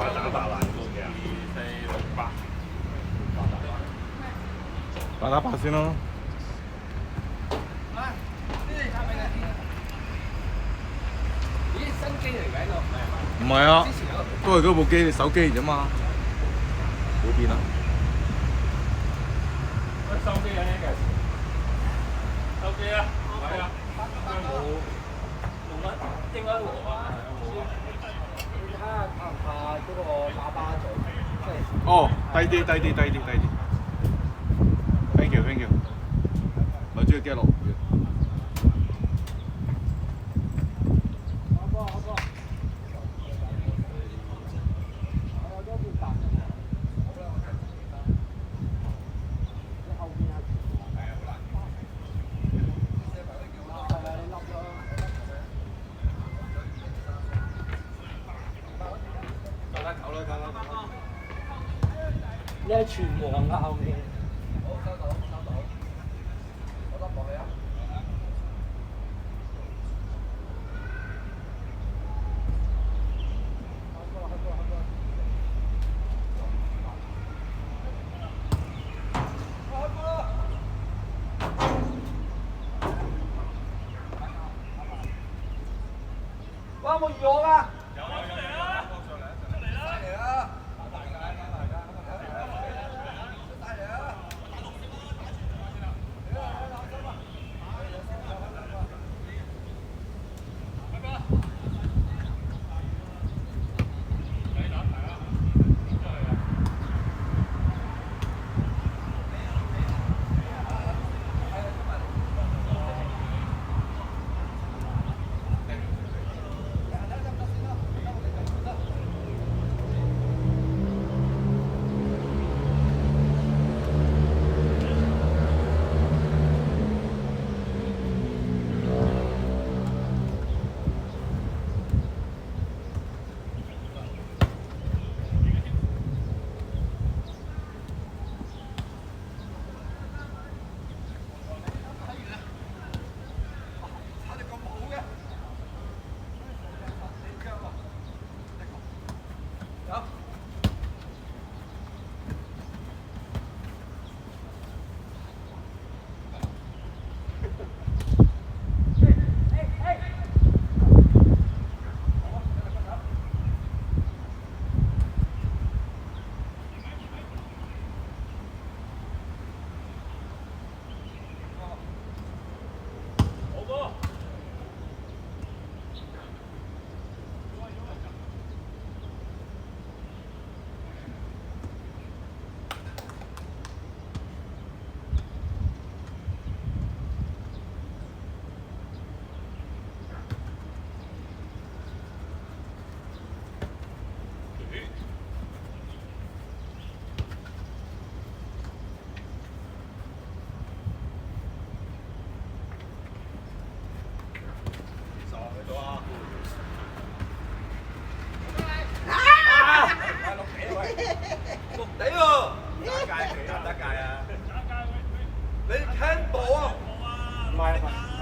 打白蘭高嘅打打白先咯。咦，新機嚟㗎呢個？唔係啊，都係嗰部機，手機嚟啫嘛，冇變啊。收機啊呢個？收機啊！係啊，冇乜應該和啊。你睇下怕唔怕嗰個喇叭嘴？即係哦，低啲。Thank you。我中意驚落雨。你係全黃㗎後面。哇！冇預我㗎。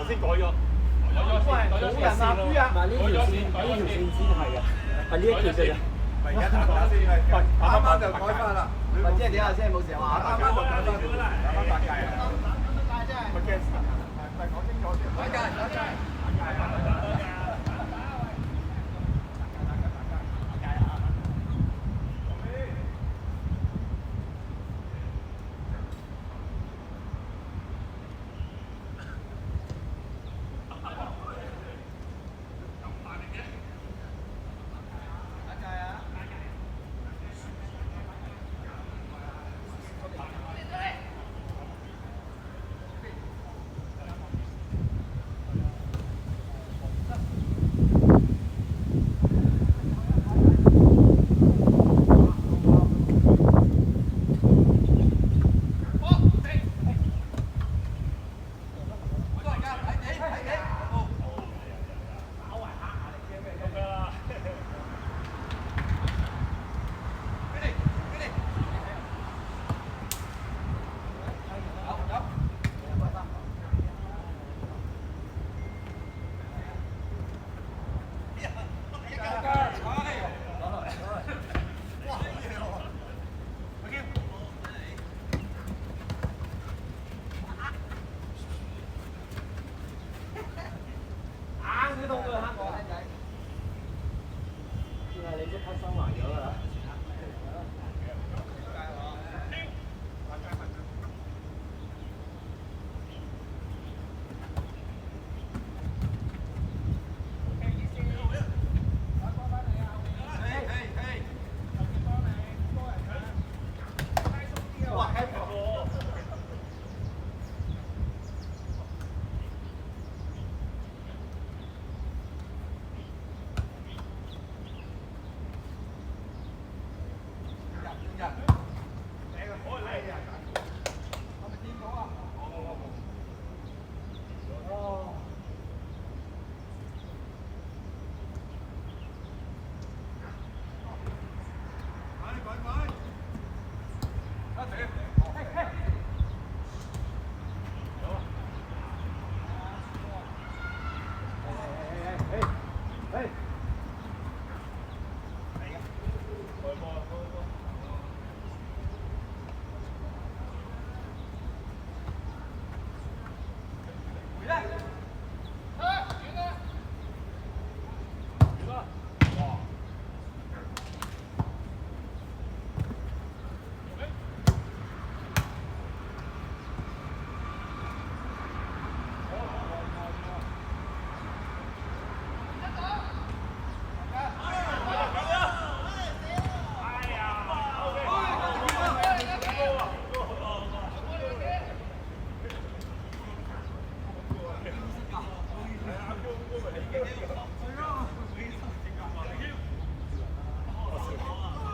先改咗，改咗線咯。唔係呢條線先係啊，係呢一條線啊。咪而家打打先，啱啱就改翻啦。或者係點啊？先冇事啊嘛。啱啱就改翻條，打翻八戒啊。乜嘅？係講清楚先。八戒。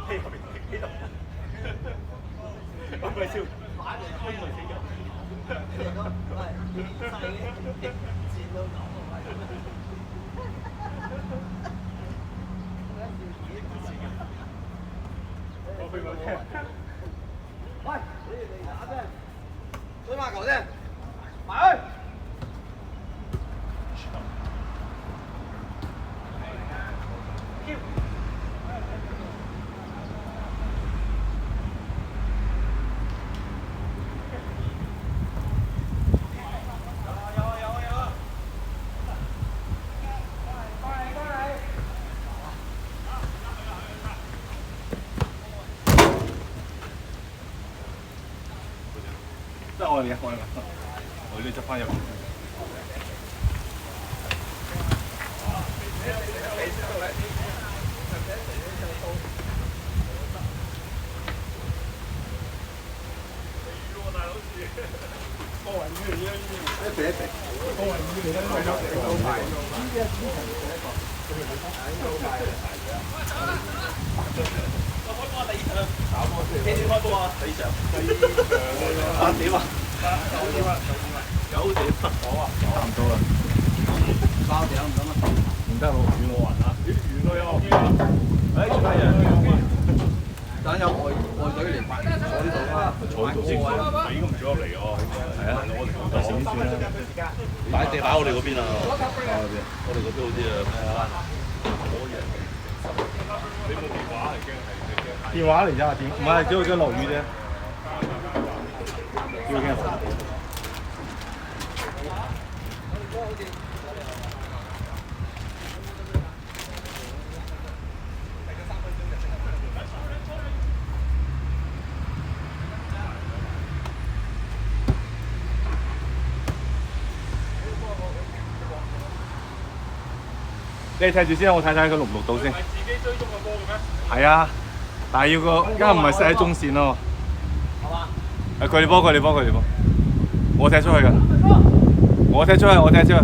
喺後邊呢度，咁咪笑，玩嚟飛嚟死咗。我飛過聽。喂，你哋打啫，水馬球啫，埋去。得我哋嘅，我哋執翻入。等有外隊嚟辦，坐呢度啦，坐呢度先。你咁唔做入嚟喎？係啊，我哋到時先算啦。擺我哋嗰邊啊！我哋嗰邊好啲啊！你冇電話嚟驚係電話嚟咋？唔係，只係落雨啫。要驚啥？你睇住先，我睇睇佢錄唔錄到先。係自己追蹤個波嘅咩？係啊，但係要個，而家唔係射喺中線咯。係嘛？係佢哋波，佢哋波，佢哋波。我踢出去㗎，我踢出去，我踢出去。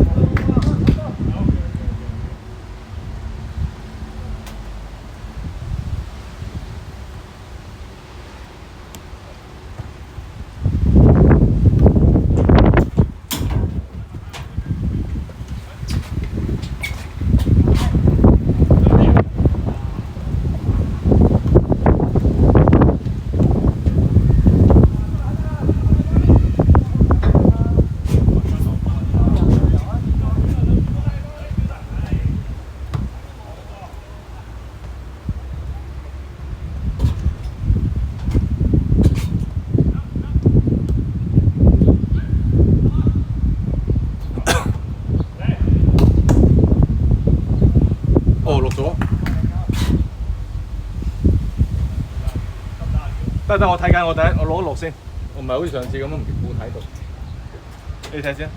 得，我睇緊，我攞落先，我唔係好似上次咁樣冇睇到。你睇先。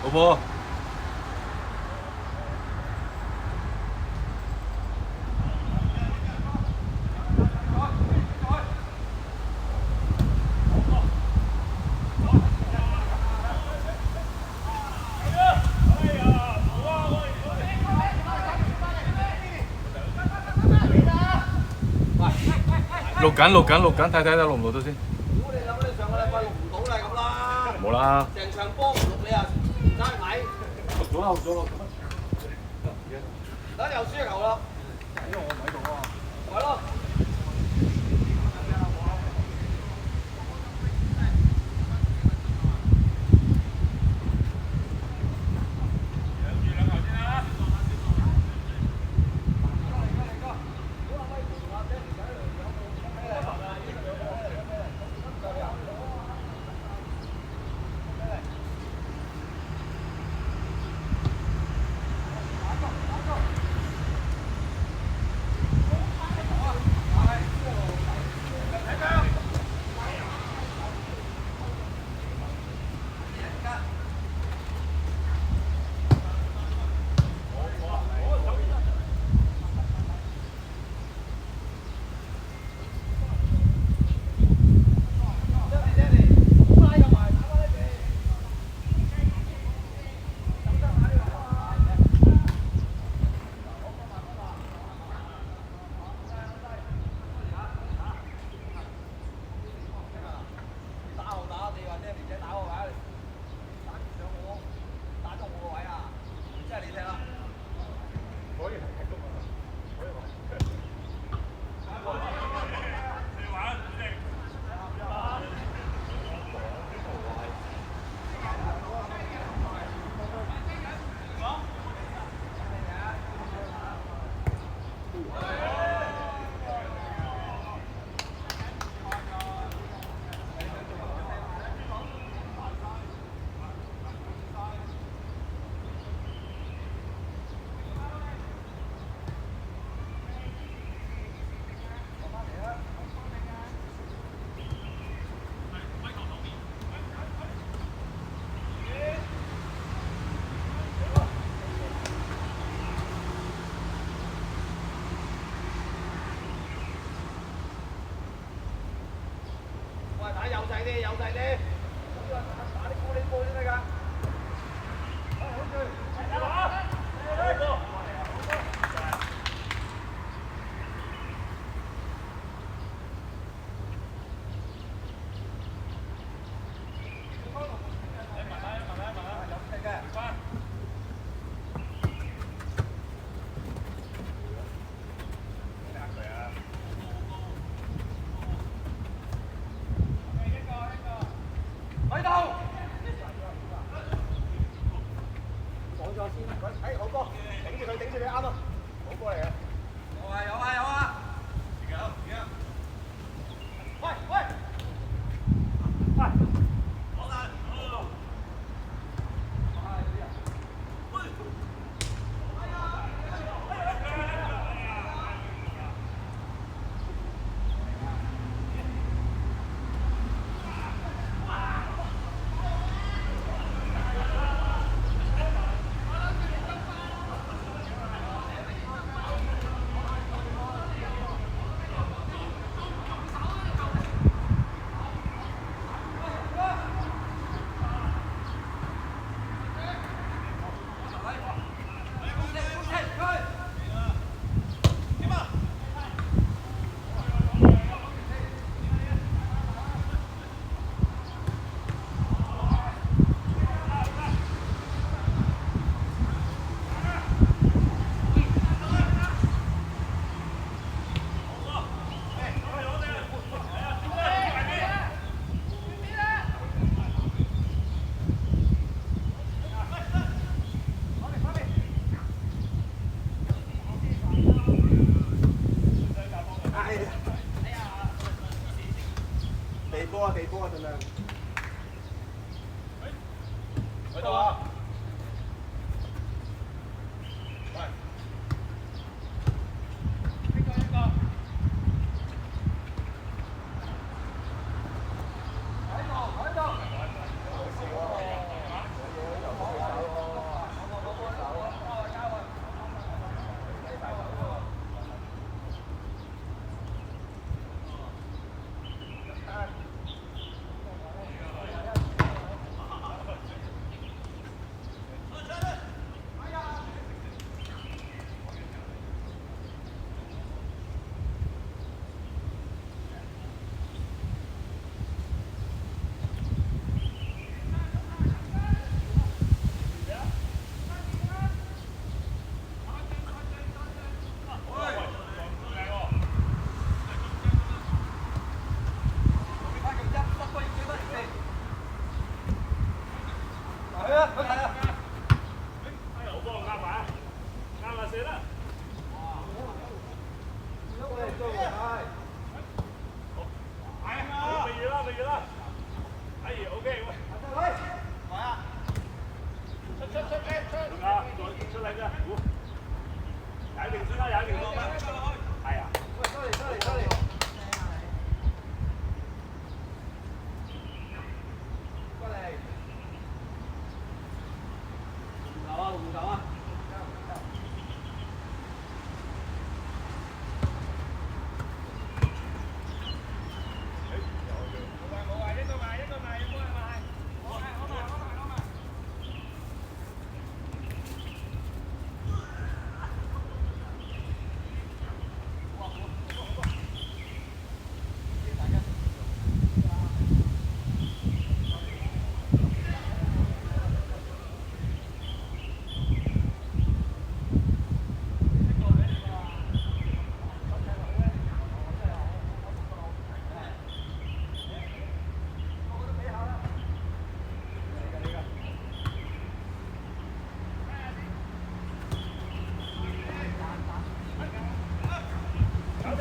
老婆。錄緊，睇錄唔錄到先。如果你諗你上個禮拜錄唔到啦，咁啦。冇啦。成場波唔錄你啊，唔爭去睇。錄咗啦。等又輸球啦。因為我唔喺度啊。係咯。打有勢啲，有勢啲。打啲高啲波先得㗎。地波啊，盡量。喺度啊！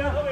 誒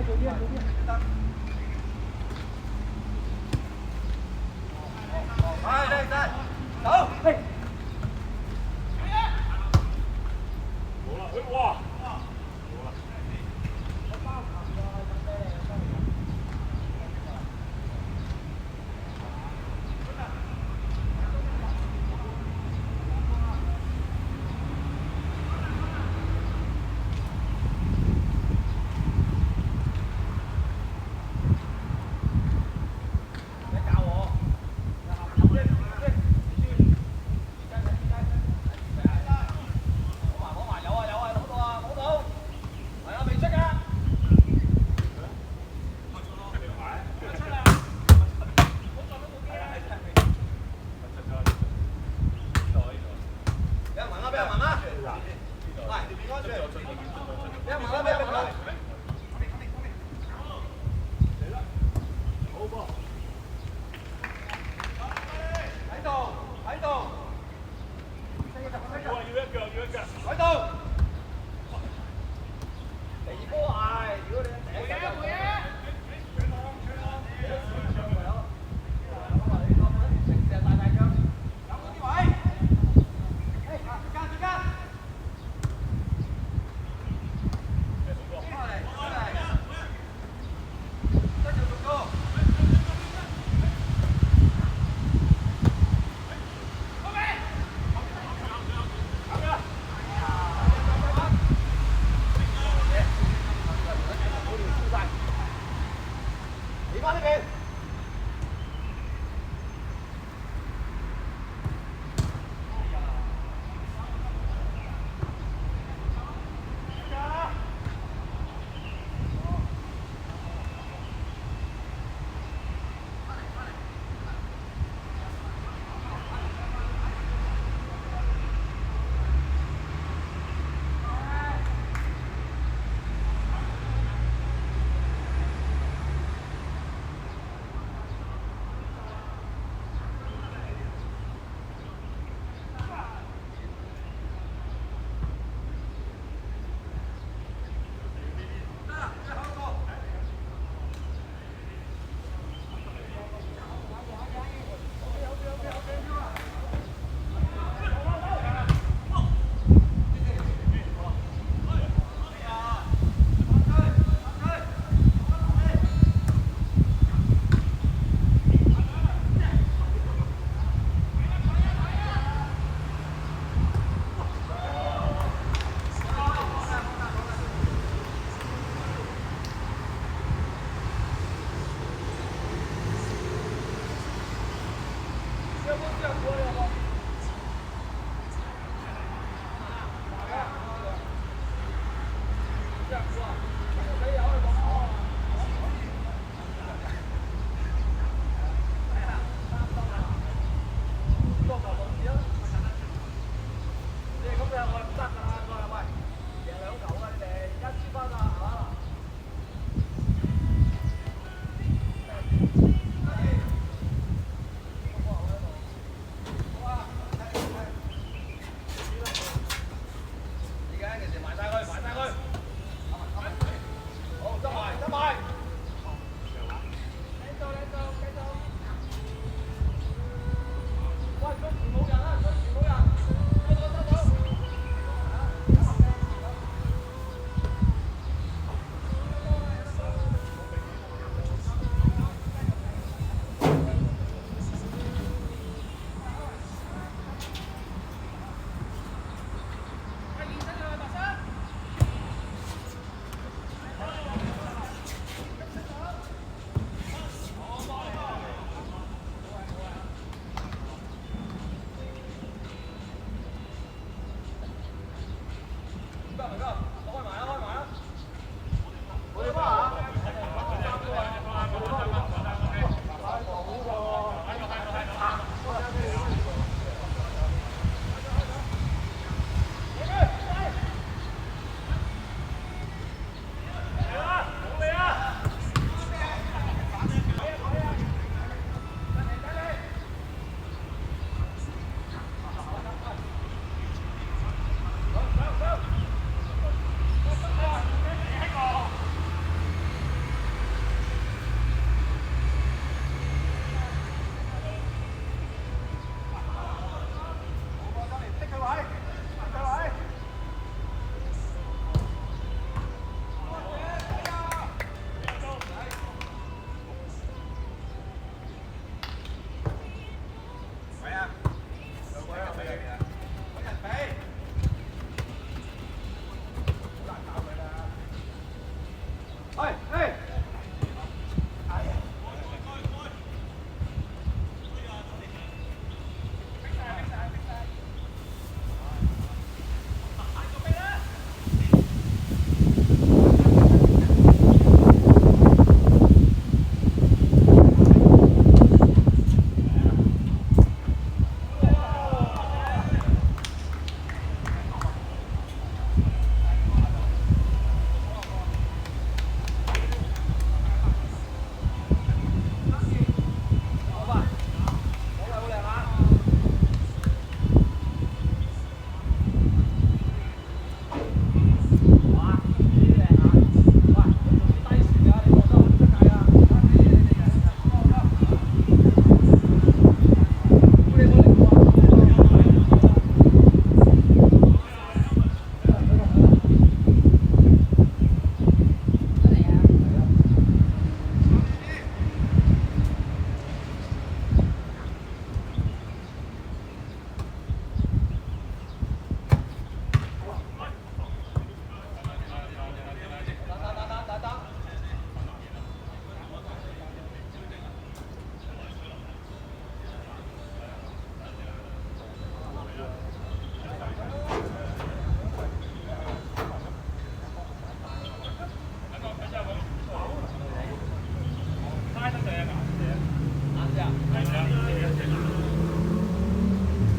喂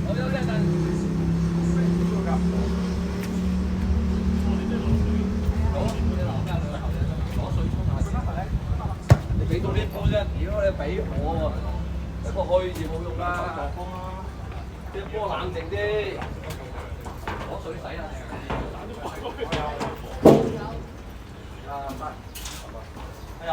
我休息一陣。你俾到呢波啫，如果你俾我喎，一個去字冇用啦。啲波冷靜啲，攞水洗啦。係啊。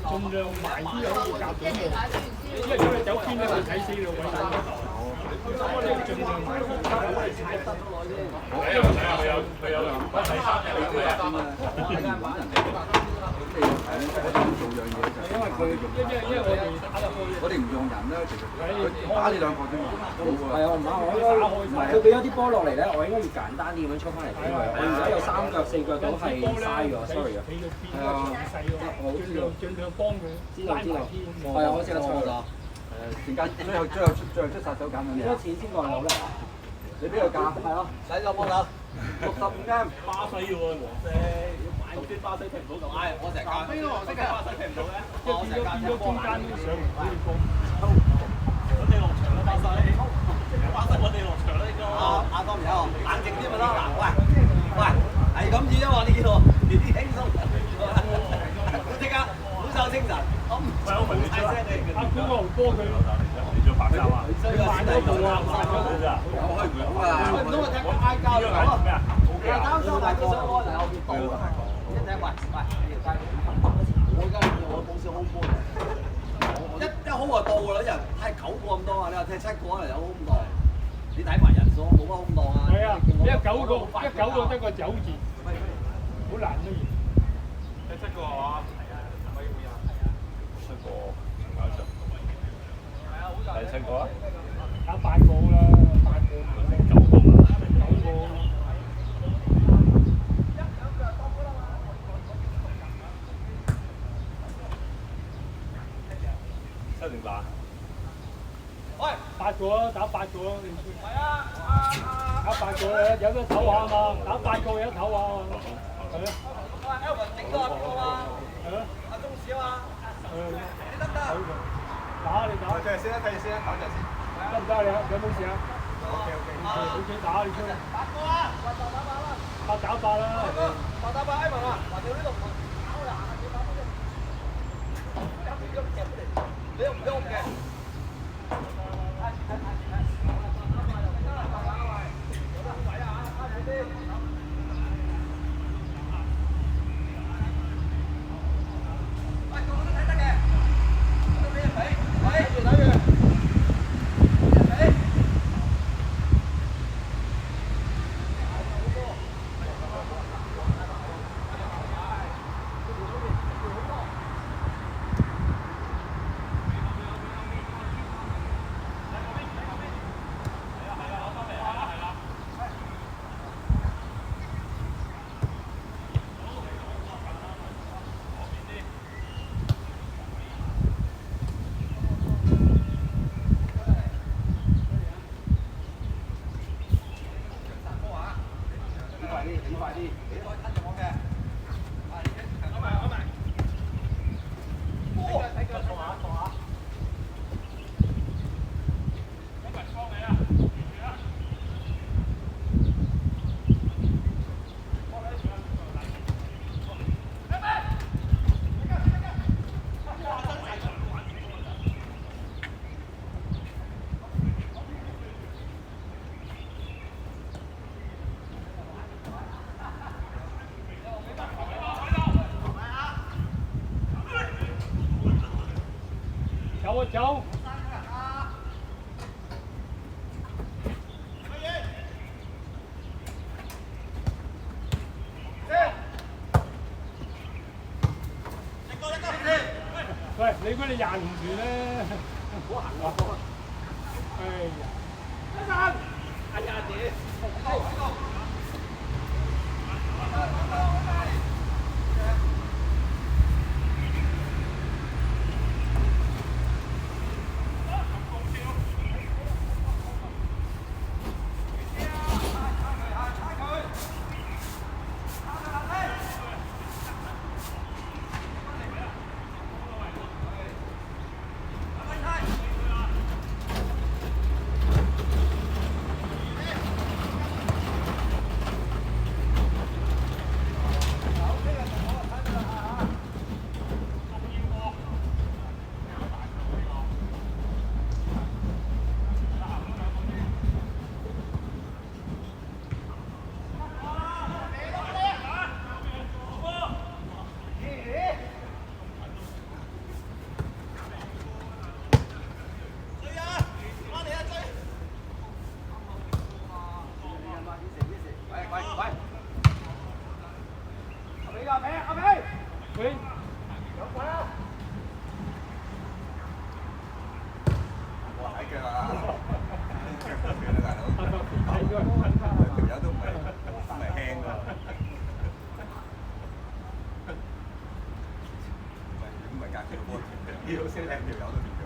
盡量埋啲有個夾點喎，因為如果你走偏咧，會睇死你個位。我哋盡量埋啲夾位踩得耐啫。佢有第三日嘅。因為我哋唔用人咧，其實佢打你兩個啫嘛。係啊，唔係佢俾咗啲波落嚟咧，我應該要簡單啲咁樣出翻嚟俾佢。我而家有3腳4腳都係嘥咗 ，sorry 啊。係啊，我盡量幫佢。知道。係啊，我知得出啦。陣間最後出殺手鐧嗰啲幾多錢先過樓咧？你邊個價？係咯，使咗幫手65啱。巴西嘅喎，黃色，頭先巴西踢唔到就嗌我成日教。邊個黃色嘅巴西踢唔到咧？即係變咗中間都上唔到波。揾你落場啦，巴西！巴西揾你落場啦，呢個。阿當然有，冷靜啲咪得嗱，喂，係咁意啊嘛呢個，你啲輕鬆，即刻好受精神。喂，我問你先，阿古個波佢。你做白衫啊？佢慢咗步啊，慢咗步啊。開估啊！開唔到咪踢個嗌交咯。咩啊？擔心埋佢想開嚟後邊倒啊！一睇喂，呢條街我而家我冇少空波嘅，一空就到㗎啦，人踢9個咁多啊！你話踢7個可能有空檔，你睇埋人數冇乜空檔啊！係啊，一9個得個9字，好難都要。第7個係嘛？第7個啊？打8個啦，8個9個嘛，9個。7定8？喂，8個啊，打8個啊，係啊，打8個啊，有得唞下嘛，打8個有得唞下嘛，係啊。Elvin 整多個嘛，係咯。阿中士啊嘛，你得唔得？打你打。睇下先啦，睇下先啦，等陣先。得唔得啊？你有冇事啊 ？OK， 打你出。8個啊，8打8啦。 8打8啦。8打8 Elvin 啊，橫掂呢度唔搞啦，你打乜啫？夾住咗夾嚟，你又唔喐嘅。走。喂，你估你廿年前咧，好行喎。哎呀！哎呀，屌！大佬，條友都唔係輕㗎。唔係隔條波條嘅，呢度先靚條友都掂咗。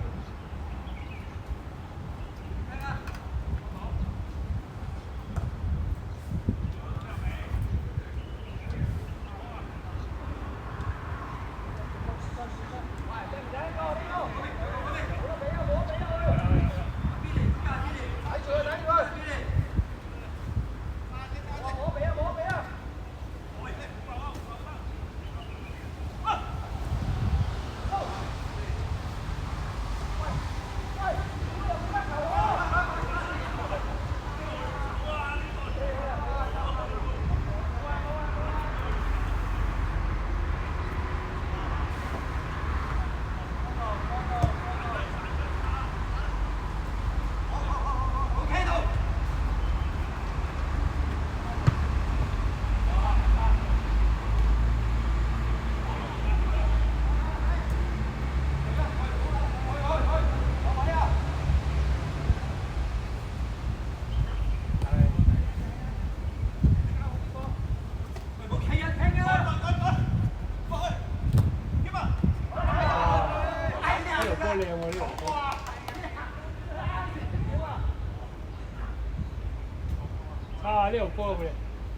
啊！呢條波佢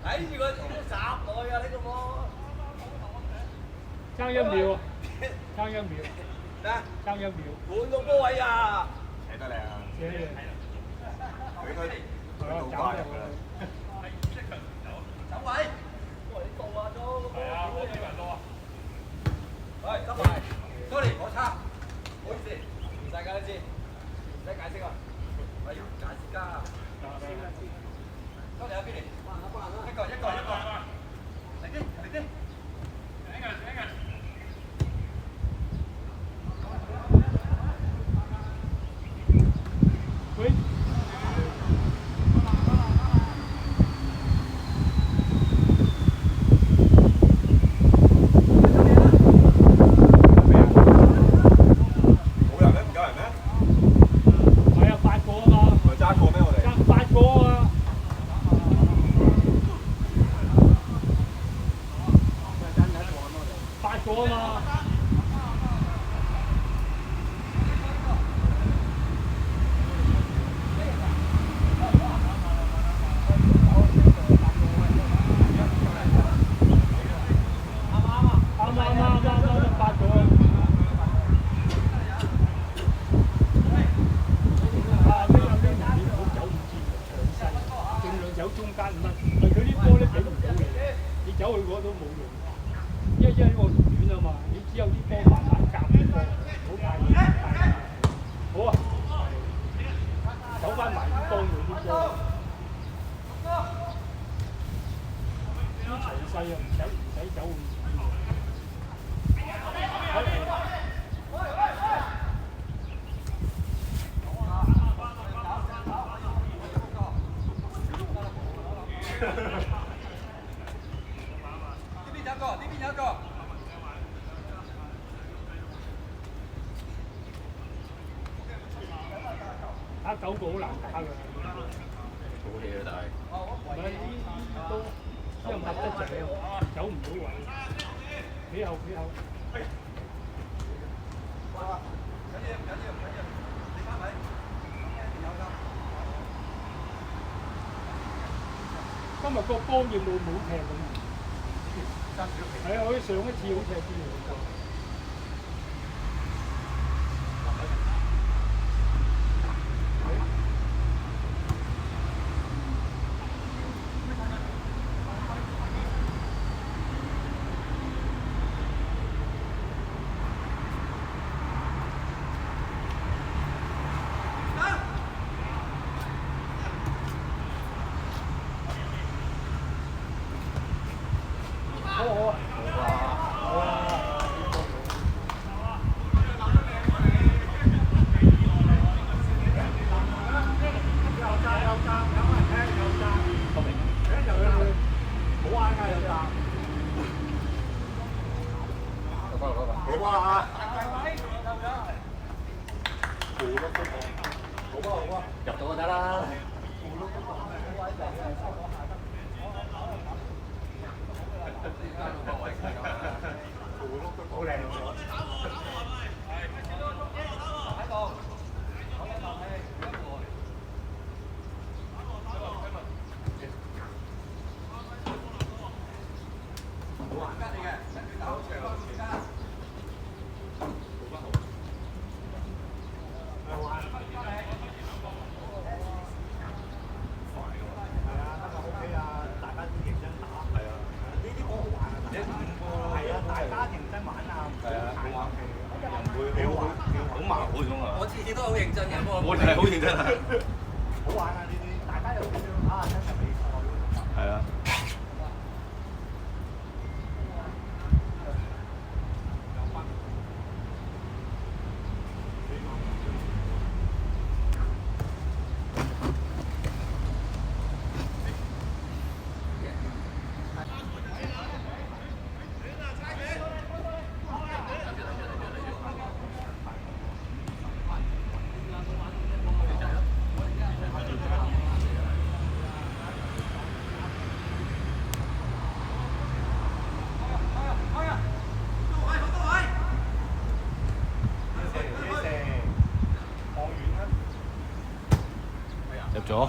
睇住佢閘落去啊！呢個波爭一秒，爭一秒，咩啊？爭一秒，換個波位啊！睇得靚啊！寫佢應該好快㗎啦。走位，喂，你到啊都。係啊，我幾人多啊？喂，執埋，sorry，我差，唔好意思，全世界都知，唔使解釋啊。喂，解釋㗎。多謝阿 Billy，一個，嚟啲，喂。冇人咩？唔夠人咩？係啊，8個啊嘛，唔係揸過咩？我哋爭8個啊！8個啊嘛。走中間唔係佢啲波咧俾唔到你，你走去嗰度冇用，因為我短啊嘛，你只有啲波慢慢夾啲波，唔好太遠。好啊，走翻埋啲幫佢啲波，啲詳細啊唔使走咁呢邊有一個。打9個好難打㗎。好氣啊，但係。唔係呢都因為密得滯，走唔到位，企後。今日個波要冇踢咁。係啊，好似上一次好踢啲嘢。入到就得啦。好靚喎！我次次都好認真嘅，我哋係好認真啊！好玩啊！呢啲大家又點樣啊？真係比賽係啊。入咗。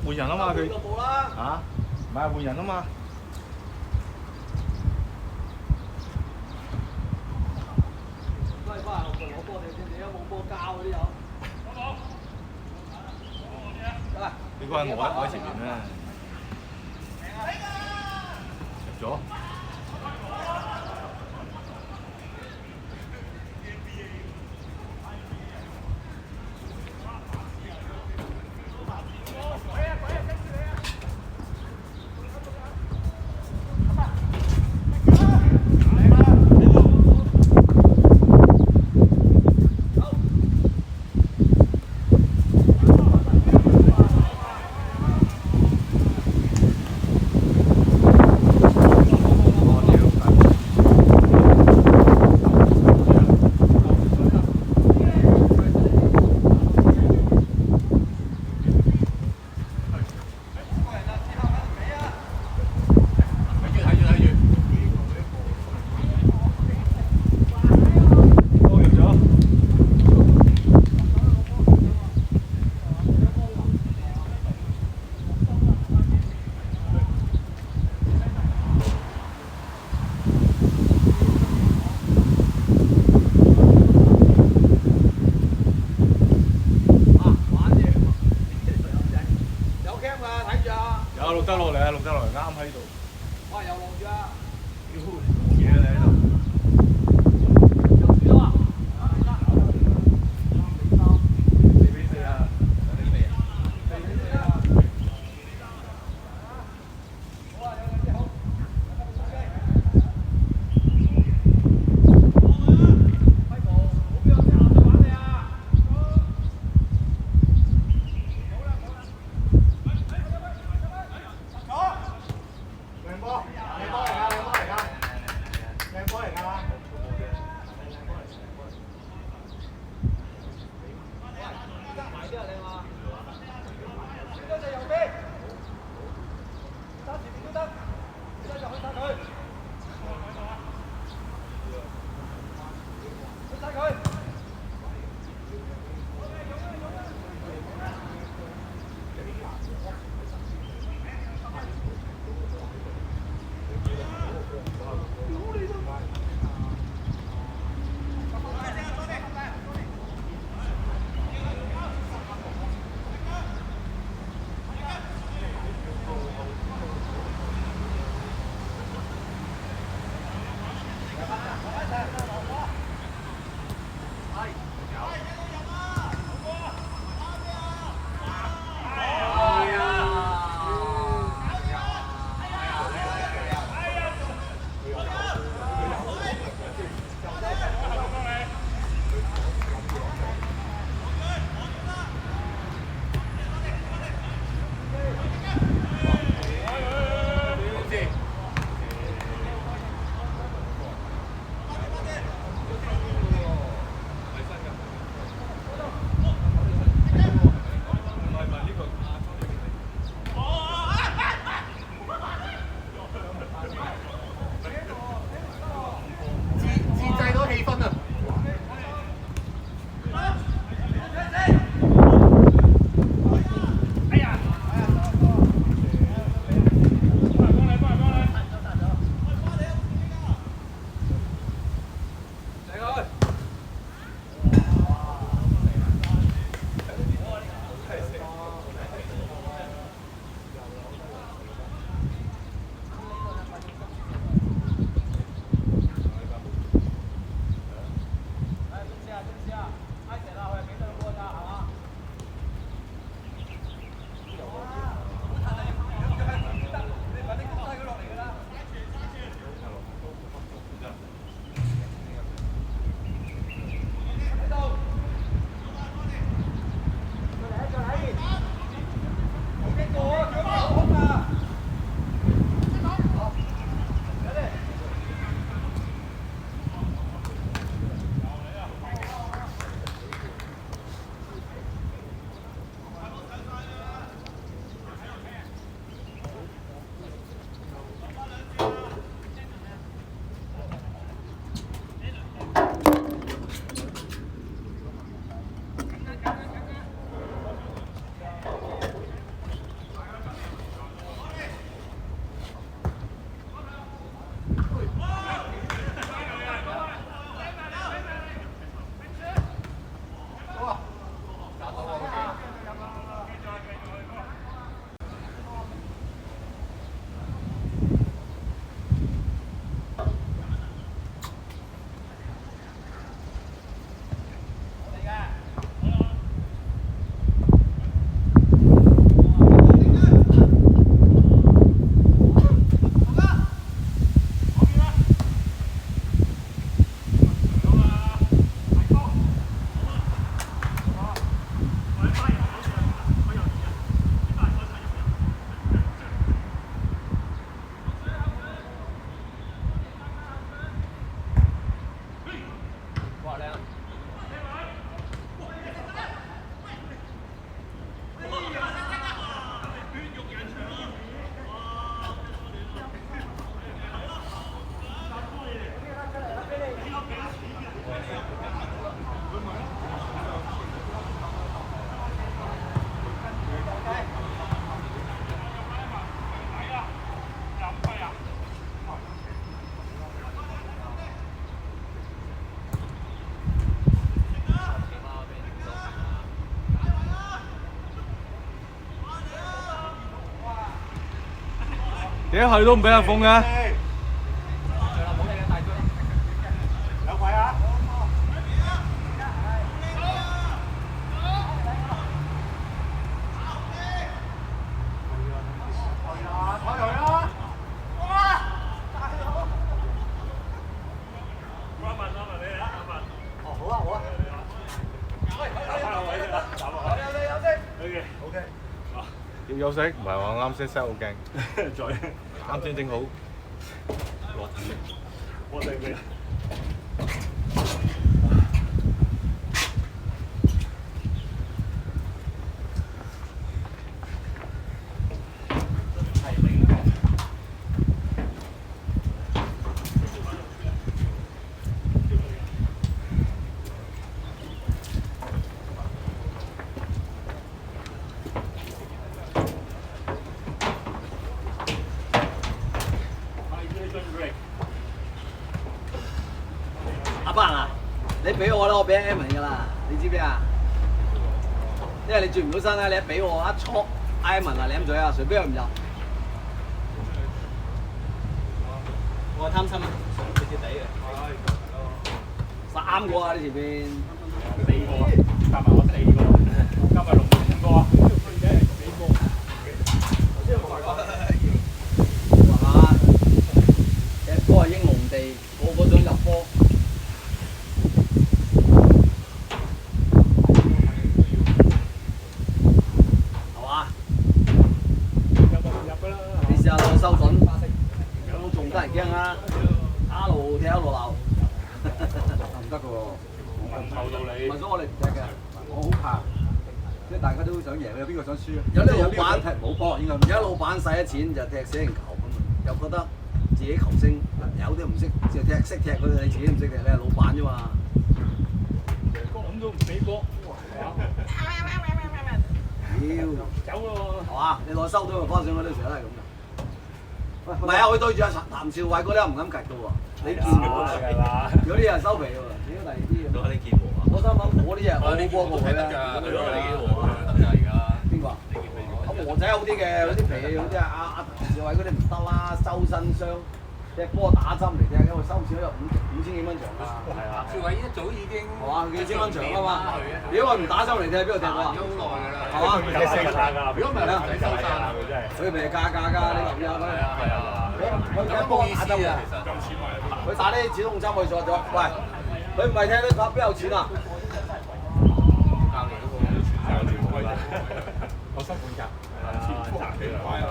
換人啊嘛佢。嚇？唔係換人啊嘛。翻嚟後攞波你先，你有冇波交嗰啲有？你嗰係我喺前面咧。入咗。有錄得落嚟啊！錄得落嚟啱喺度。哇！又落咗啊！屌，冇嘢你喺度。又輸咗啊！4-4啊！靚波嚟㗎！靚波嚟㗎！點解去都唔俾人封嘅？有位啊！要休息，唔係話啱先 set 好鏡，啱先整好。我哋嘅。阿伯啊，你俾我啦，我俾 M 㗎啦，你知唔知啊？因為你轉唔到身啦，你一俾我一戳 I 文啊，舐嘴啊，誰邊個唔入？我貪心啊，徹徹底嘅。3個啊，你前邊4個，加埋我4個，加埋龍5個啊！係嘛？踢波係英雄地，個個想入波。你試下攞收準，咁仲得人驚啊！一路踢一路鬧，唔得嘅喎，湊到你。唔係所以我哋唔踢嘅，我好怕，即係大家都想贏，有邊個想輸啊？有啲老闆踢冇波應該。而家老闆使咗錢就踢死人球咁啊，又覺得自己球星，有啲唔識就踢識踢嗰啲，你自己唔識踢，你係老闆啫嘛。咁都唔俾波，屌，走咯係嘛？你攞收到個波上嗰啲成日都係咁嘅。唔係啊，佢對住阿譚兆偉嗰啲唔敢趌嘅喎，你見過啦？有啲人收皮喎，屌第二啲。你見過啊？我心諗我啲嘢我冇波過佢啦。係咯，你幾和啊？得㗎而家。邊個啊？阿和仔好啲嘅，嗰啲皮好啲啊！阿譚兆偉嗰啲唔得啦，周身傷，踢波打針嚟踢，因為收錢都有5000幾蚊場啊。係啊。趙偉一早已經係嘛？幾千蚊場啊嘛。如果佢唔打針嚟踢，邊度踢啊？好耐㗎啦。係嘛？踢4架㗎，如果唔係咧，唔使收山啊！佢真係。佢咪價㗎，你留意下佢。係啊。佢踢波打針㗎。佢打啲止痛針去咗咗，喂，佢唔係踢得邊有錢啊？教練嗰個都全靠趙偉啦。我新款㗎。係啊，賺幾兩塊啊！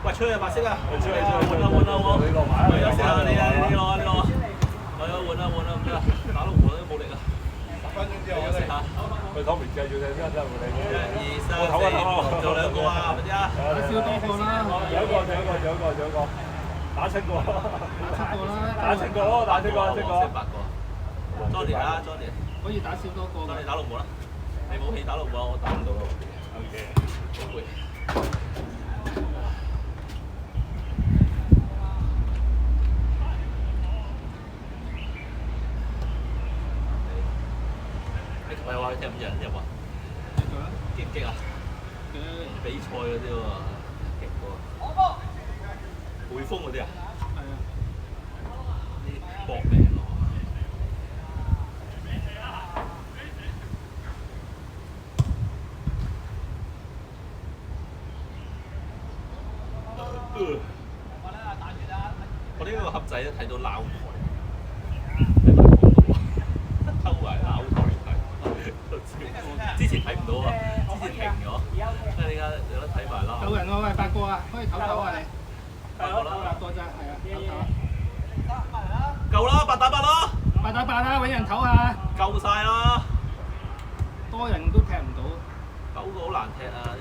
喂，出去白色啊！出嚟換啦我。你落埋啦，有先啊！你攞。我有換啦唔得啦，打到我都冇力啊！10分鐘之後我哋佢講明繼續踢先，真係冇理佢。1、2、3、4，做2個啊，係咪先啊？少多個啦，有一個，打7個。打7個咯，打7個。8個。Johnny 啊，Johnny。可以打少多個。 Johnny 打龍門啦，你冇氣打龍門啊，我打唔到咯。OK。好攰。你琴日話你踢5人入啊？激唔激啊？比賽嗰啲喎，勁喎。匯豐嗰啲啊？係啊。啲搏命咯。我呢個盒仔咧睇到撈台，偷埋撈台睇。之前睇唔到啊，之前停咗，所以而家有得睇埋啦。夠人喎，喂，8個啊，可以唞唞啊你。係咯8個咋，係啊，唞唞。夠啦，8打8啦。8打8啦，揾人唞下。夠晒啦。多人都踢唔到。 9個好難踢啊！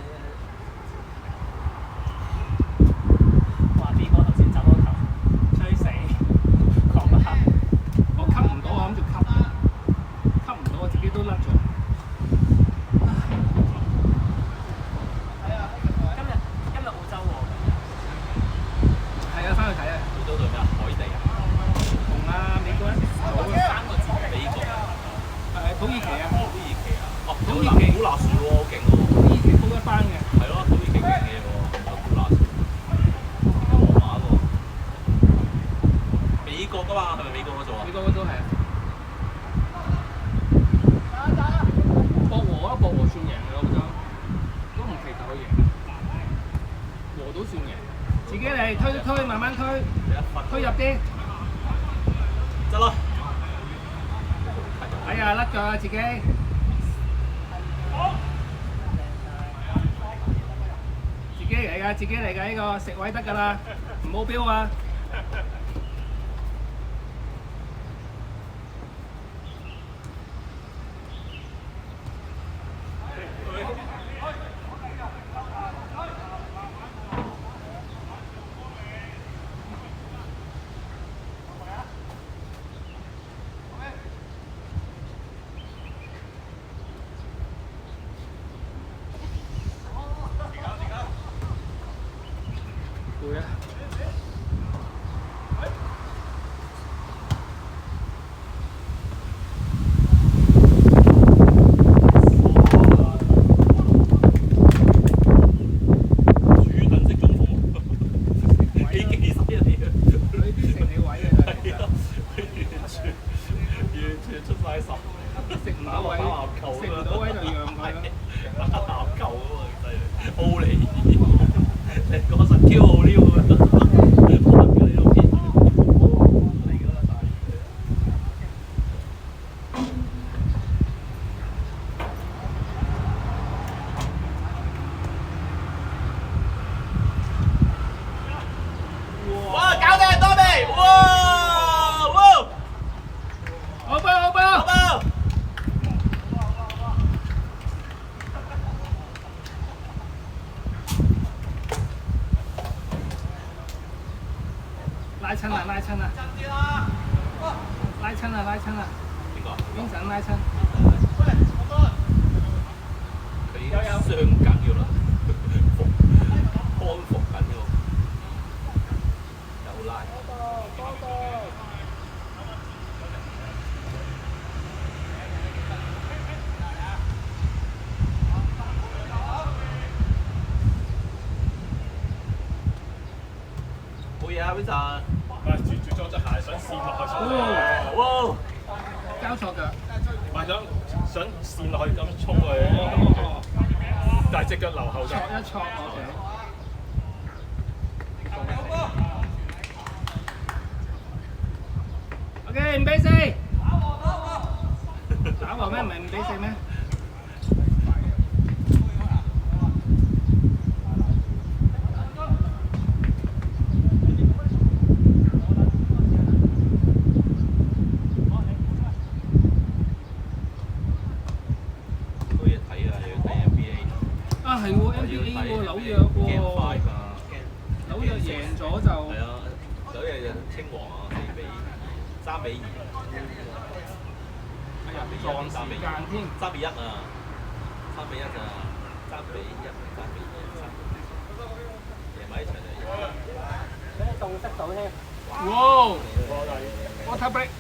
話 B 哥頭先走咗球，吹死，狂啊！我吸唔到，我諗住吸唔到，我自己都甩咗。今日澳洲喎。係啊，翻去睇啊！澳洲隊咩啊？海地啊？同美國一齊打3個字。美國啊？土耳其啊。土耳其啊？哦，好難樹喎，好勁喎！土耳其高一班嘅。都算嘅。自己嚟推，慢慢推，推入啲。得咯。哎呀，甩腳啊自己！自己嚟㗎呢個食位得㗎啦，唔好標啊！攰啊！主等式中鋒，A 機犀利啊！佢啲食你位啊！係啊，完全出晒手，食唔到位，食唔到位就讓佢咯。打籃球啊嘛，犀利，O 你，你講實 Q 好撩啊！哇！搞掂多未？哇！哇！好波！拉親啦！邊個？邊陣拉親？佢已經傷緊㗎啦，康復緊㗎喎，有拉。冇嘢啊，Vincent。轉咗隻鞋想跣落去，哇！交錯腳。唔係想跣落去咁衝佢，但係隻腳留後就。戳一戳，OK，唔俾四。打和咩？唔係唔俾四咩？多嘢睇啊！要睇 NBA。啊係喎 ，NBA 喎，紐約喎，紐約贏咗就係啊，紐約青黃啊，3-2。哎呀撞時間添。3-1啊，3-1咋，3-1，贏埋一齊嚟。俾你洞悉到添。哇 ！Water break。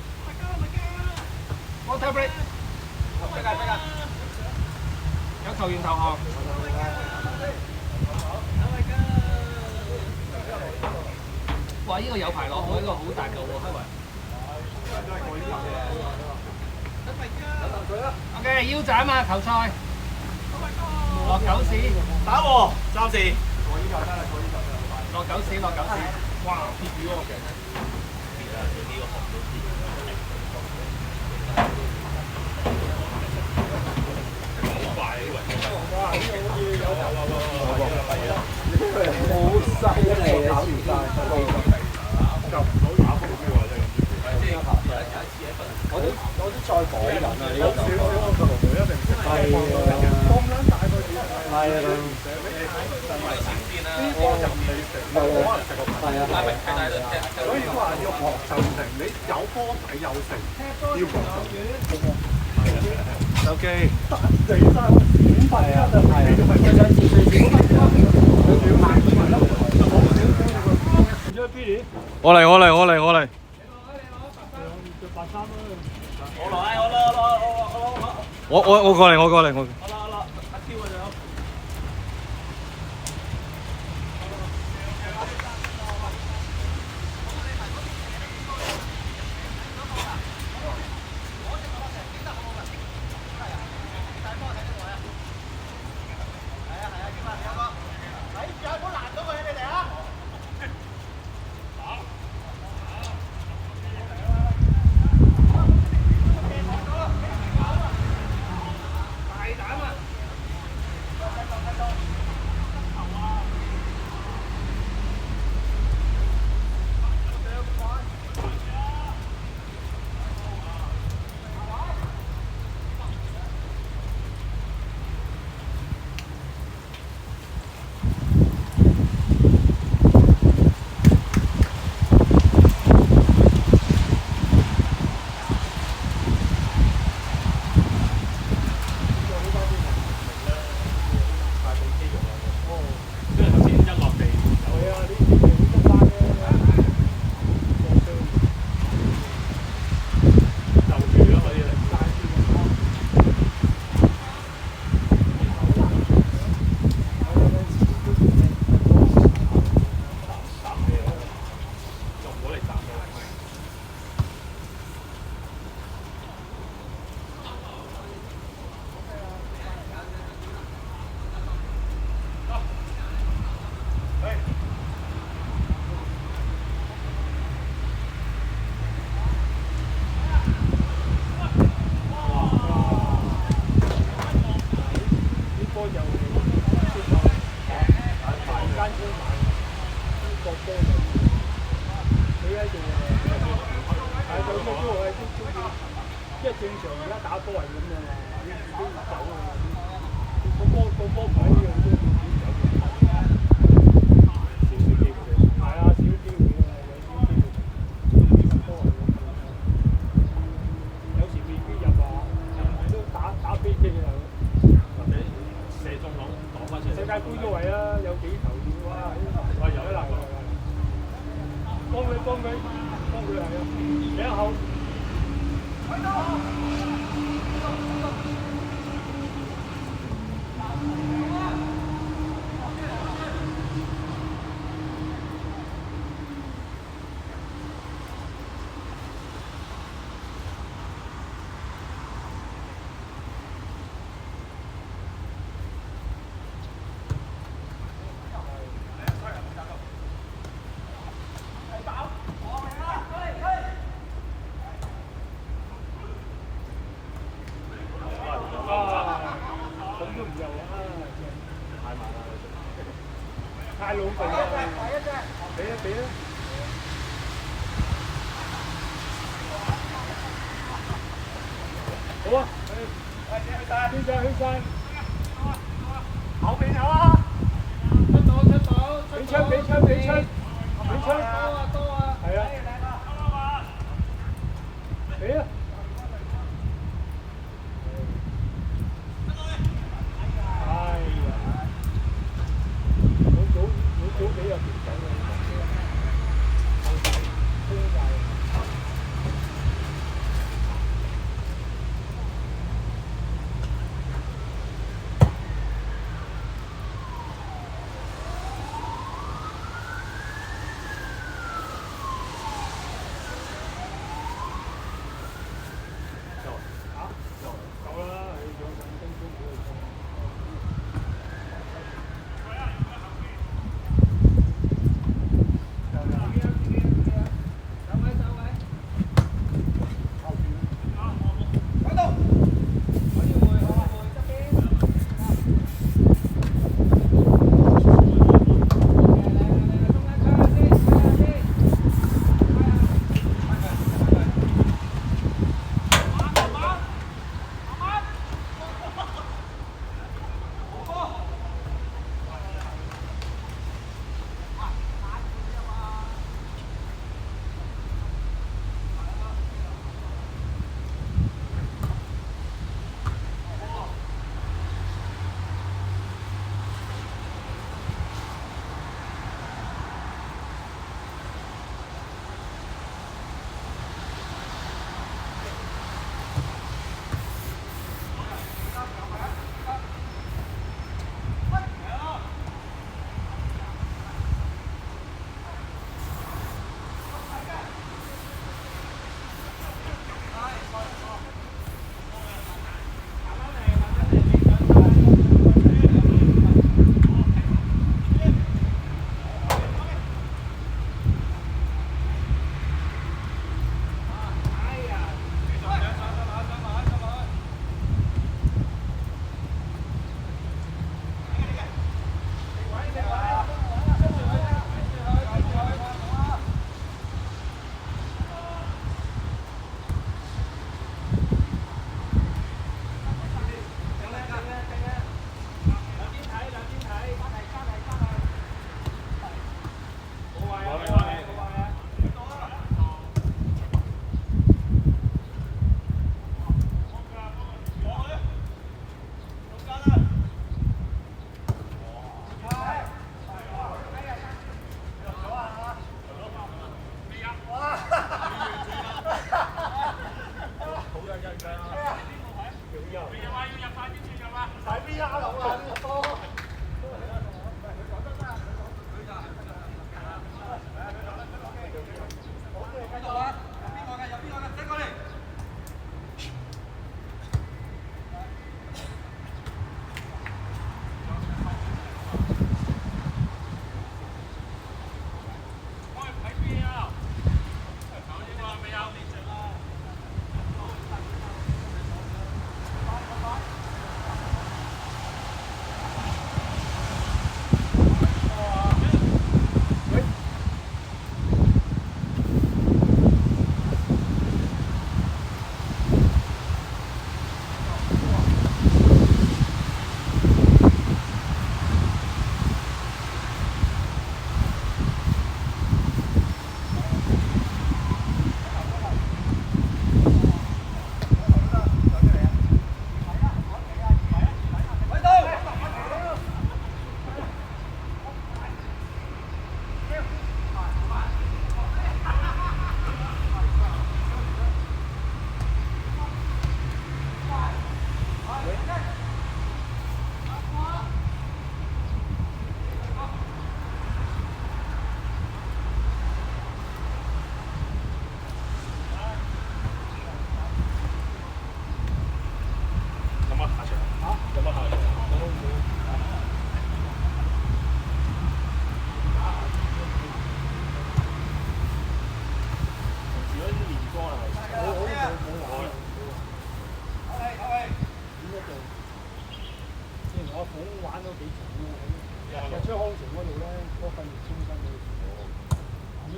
有球員投降。哇！呢個有排落，呢個好大嚿喎，開圍。OK， 腰斬啊！球賽落狗屎，打和，暫時。落狗屎，哇！跌雨喎。呢個學都跌。好快喎！哇！呢個好似有好犀利啊！前山就唔好打風嘅喎，真係我都再改緊啊！呢個少少個龍一定識放咁撚大個字係啊，呢波就未食，可能食個排。所以話要學就成，你有波底有成，要學就。手機。地生5分一就係一張紙最少我嚟。我過嚟。有冇攔到佢你哋啊？買啲國波就佢喺度但係有啲都係都中意，因為正常而家打波係咁嘅嘛，你自己唔走啊，個波唔喺呢度都要自己走嘅，少少機會係啊，少機會啊，有啲機會，波係咁有時未必入啊，都打飛機啊，或者射中攞攞翻出嚟。世界盃都係啊，有幾球哇！哇有得嚟㗎，幫佢係啊，兩後。太老份啦！俾啊俾啊！好啊！去晒！後邊有啊！俾槍！多啊！係啊！俾啊！哎呀！早幾日唔走啦，空曬。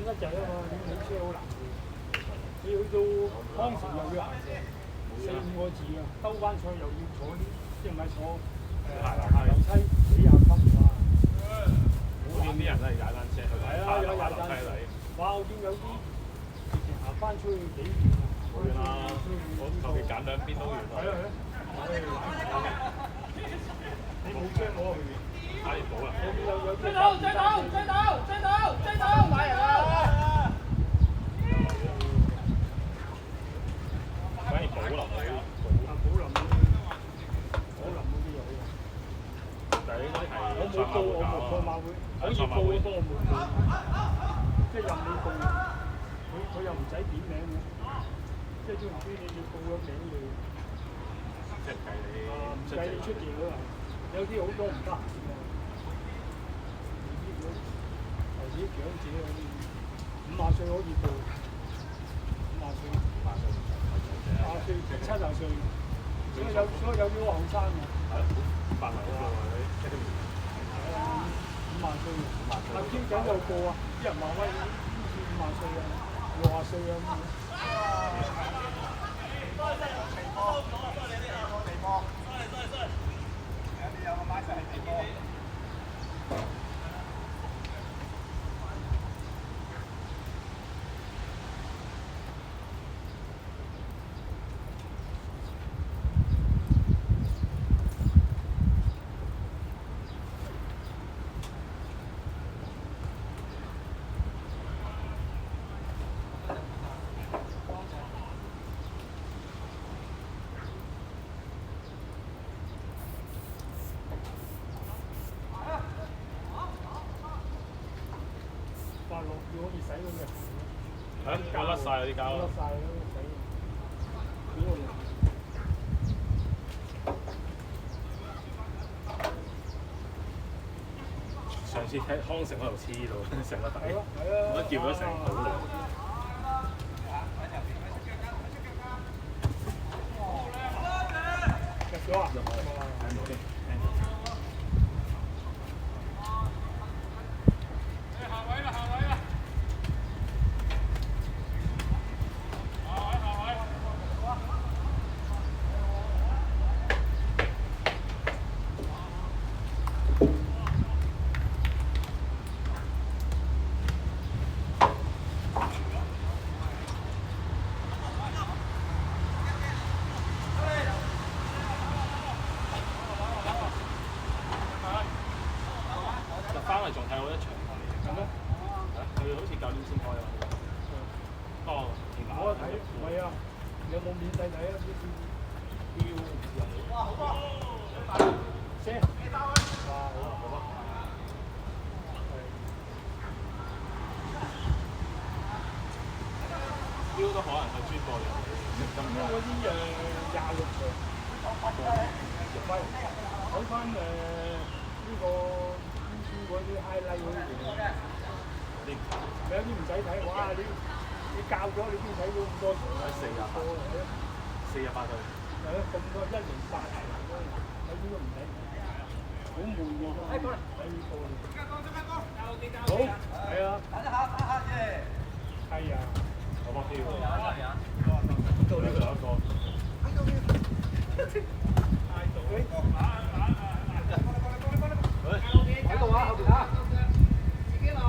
得滯啊嘛，你冇車好難嘅。你去到康城又要行4、5個字啊，兜翻賽又要坐啲，即係唔係坐樓梯幾廿級哇！我見啲人都係踩單車去。係啊，有踩單車嚟。哇！我見有啲直情行翻出去幾遠啊！好遠啦，我求其揀兩邊都遠。係啊係啊。你冇車我去。差啲補啦。有追到，買人啊！反而寶林嗰啲，嗰啲有。但係應該係我冇報，我冇賽馬會，可以報嘅，不過我冇報，即係任你報，佢又唔使點名嘅，即係總言之你要報咗名你，即係計你唔計你出現嗰個，有啲好多唔得閒嘅，尤其是長者嗰啲，50歲可以報，50歲70歲，所以有啲好後生嘅。係咯，範圍嗰個50歲。阿經長有報啊，啲人話喂，50歲啊，60歲啊咁。落要可以洗到嘅。我甩晒啲膠。甩晒咯，洗。幾個人？上次喺康城嗰度黐到成個底，我一叫咗成好耐。入咗啊！翻嚟仲睇好一場係咩？佢好似舊年先開啊。哦，我睇唔係啊，有冇免費睇啊？要哇好多，先哇好啊！標都可能係專播嘅，嗰啲26場，喂，睇翻呢個嗰啲 highlight 嗰啲嘢，有啲唔使睇，哇！你教咗你邊睇到咁多場啊？48隊。係啊，咁多108場咯，有啲都唔睇，好悶嘅都睇呢個。好，係啊。係啊。我幫票。做呢個有一個。喺度啊，後邊啊。自己落。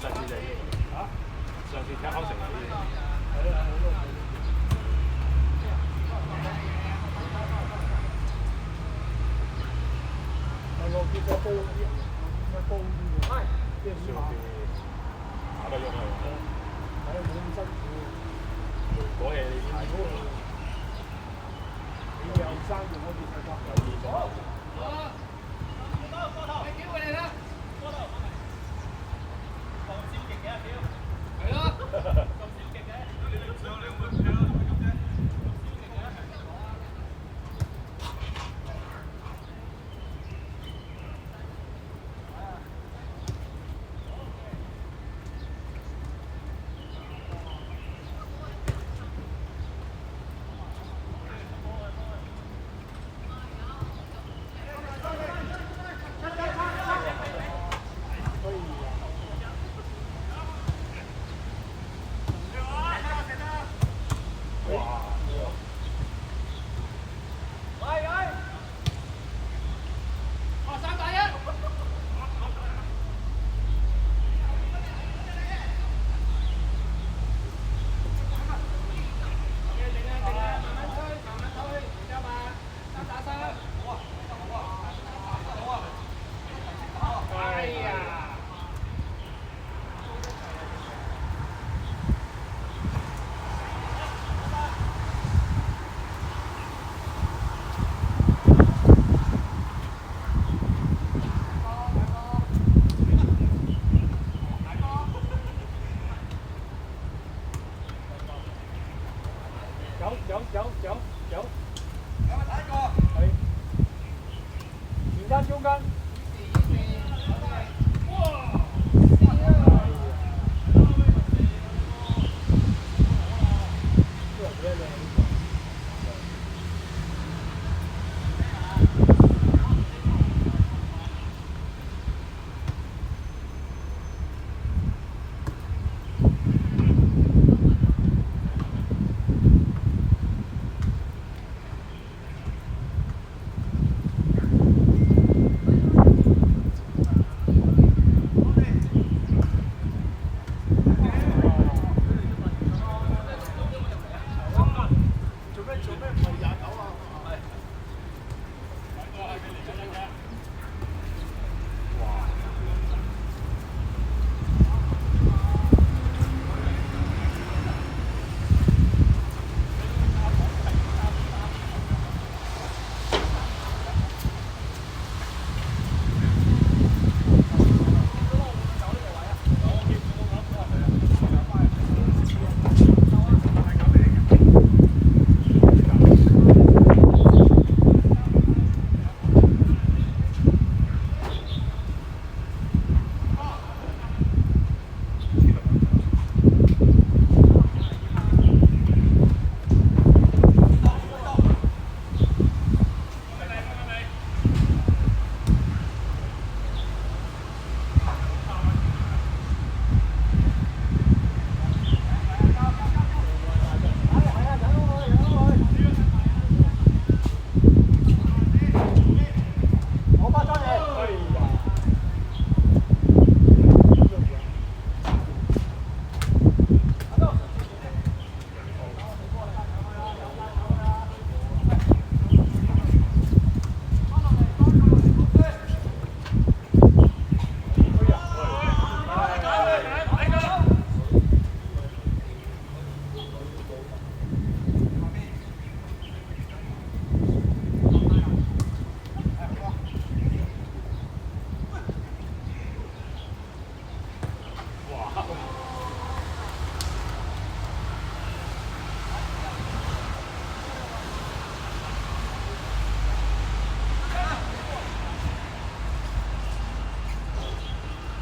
上次就係呢個。上次踢康城係呢個。係啊，好多。係喎，結咗煲嗰啲，一煲啲喎，即係上邊打得喐係嘛？係啊，冇咁辛苦。嗰嘢你排嗰你後生仲可以睇得。有意咗。有。係。前間中間。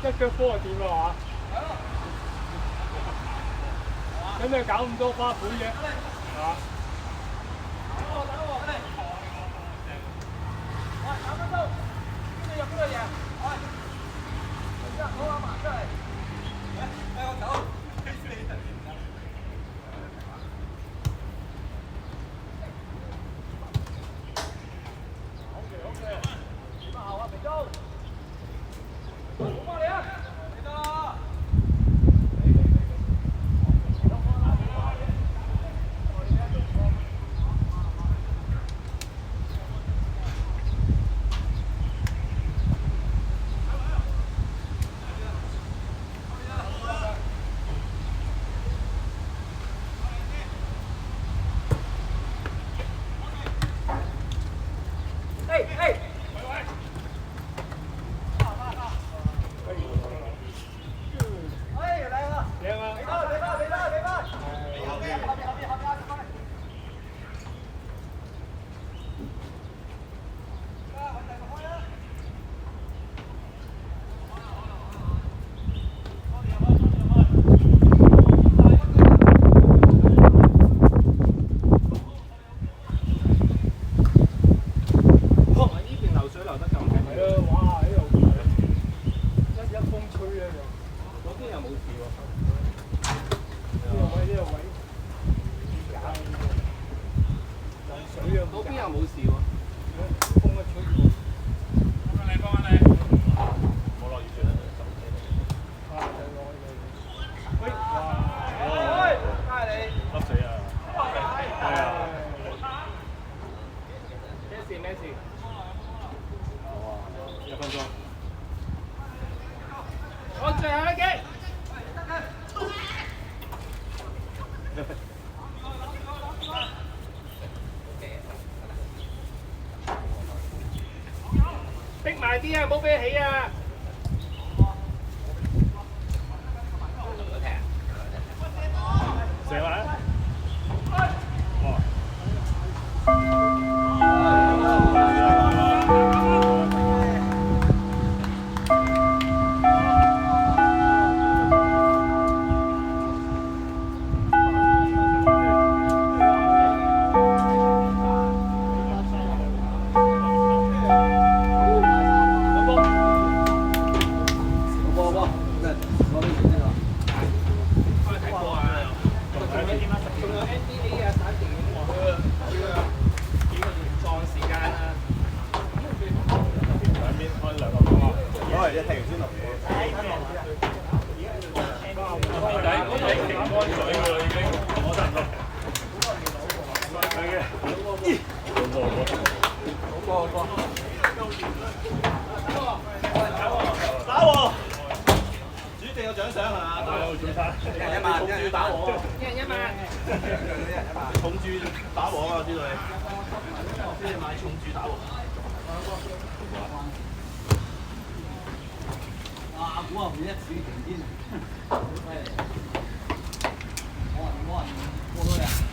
一腳波就掂啦嘛？使唔使搞咁多花款嘅？係嘛？事喎。呢個位假嘅，水啊！嗰邊又冇事喎，風一吹過。幫緊你。冇落雨水啦，走車。啊！就落去。喂！哇！濕水啊！係啊！咩事？1分鐘。我最後一擊。逼埋啲啊！唔好俾佢起啊！射埋。打我！主席有獎賞係嘛？一人1萬，重注打我。一人1萬。重注打我啊！知道你。知你買重注打我。哇！估下每一次晴天，好犀利。冇人過多日。